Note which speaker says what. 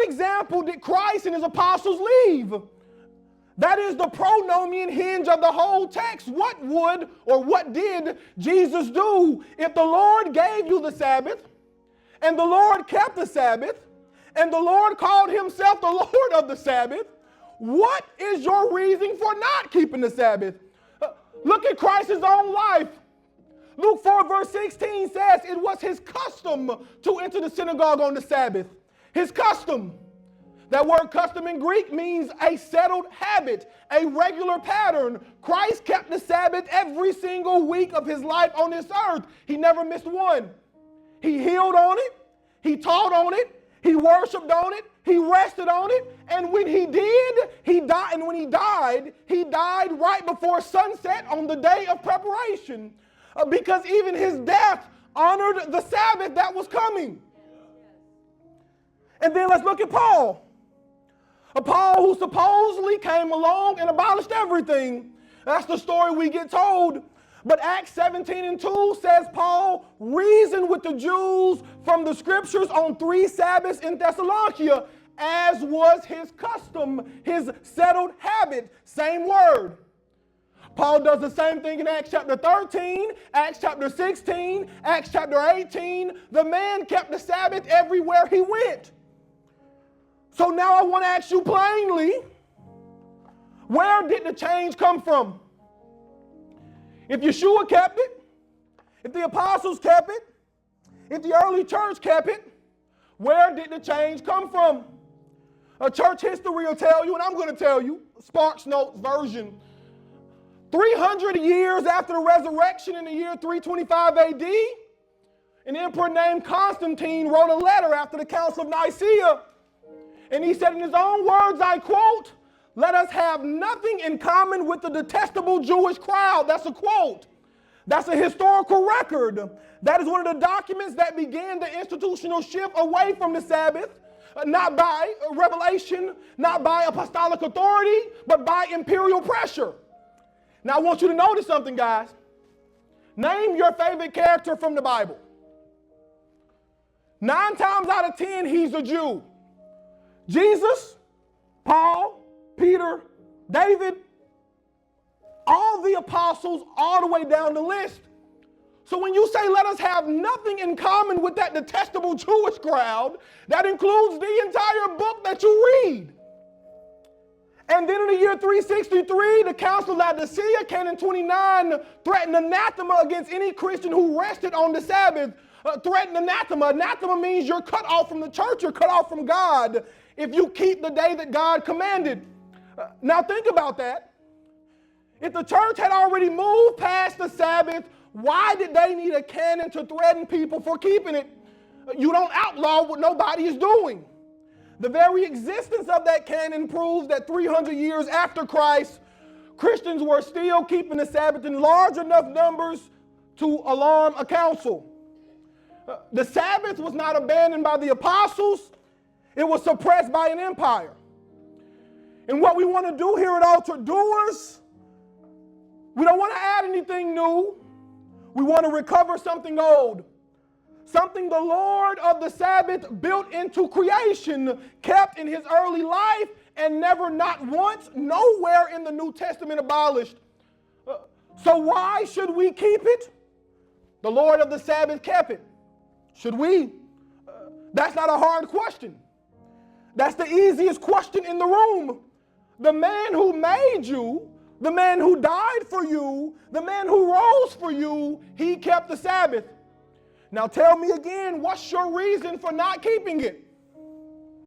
Speaker 1: what example did Christ and his apostles leave? That is the pronomian hinge of the whole text. What would or what did Jesus do? If the Lord gave you the Sabbath, and the Lord kept the Sabbath, and the Lord called himself the Lord of the Sabbath, what is your reason for not keeping the Sabbath? Look at Christ's own life. Luke 4 verse 16 says it was his custom to enter the synagogue on the Sabbath. His custom. That word custom in Greek means a settled habit, a regular pattern. Christ kept the Sabbath every single week of his life on this earth. He never missed one. He healed on it. He taught on it. He worshiped on it. He rested on it. And when he did, he died. And when he died right before sunset on the day of preparation. Because even his death honored the Sabbath that was coming. And then let's look at Paul. Paul, who supposedly came along and abolished everything. That's the story we get told. But Acts 17:2 says Paul reasoned with the Jews from the scriptures on 3 Sabbaths in Thessalonica, as was his custom, his settled habit. Same word. Paul does the same thing in Acts chapter 13, Acts chapter 16, Acts chapter 18. The man kept the Sabbath everywhere he went. So now I want to ask you plainly, where did the change come from? If Yeshua kept it, if the apostles kept it, if the early church kept it, where did the change come from? A church history will tell you, and I'm going to tell you, Sparks Notes version. 300 years after the resurrection in the year 325 AD, an emperor named Constantine wrote a letter after the Council of Laodicea. And he said in his own words, I quote, "Let us have nothing in common with the detestable Jewish crowd." That's a quote. That's a historical record. That is one of the documents that began the institutional shift away from the Sabbath, not by revelation, not by apostolic authority, but by imperial pressure. Now I want you to notice something, guys. Name your favorite character from the Bible. 9 times out of 10, he's a Jew. Jesus, Paul, Peter, David, all the apostles, all the way down the list. So when you say let us have nothing in common with that detestable Jewish crowd, that includes the entire book that you read. And then in the year 363, the Council of Laodicea Canon 29 threatened anathema against any Christian who rested on the Sabbath. Threatened anathema. Anathema means you're cut off from the church, you're cut off from God if you keep the day that God commanded. Now think about that. If the church had already moved past the Sabbath, why did they need a canon to threaten people for keeping it? You don't outlaw what nobody is doing. The very existence of that canon proves that 300 years after Christ, Christians were still keeping the Sabbath in large enough numbers to alarm a council. The Sabbath was not abandoned by the apostles. It was suppressed by an empire. And what we want to do here at Altared Doers, we don't want to add anything new. We want to recover something old. Something the Lord of the Sabbath built into creation, kept in his early life, and never, not once, nowhere in the New Testament abolished. So why should we keep it? The Lord of the Sabbath kept it. Should we? That's not a hard question. That's the easiest question in the room. The man who made you, the man who died for you, the man who rose for you, he kept the Sabbath. Now tell me again, what's your reason for not keeping it?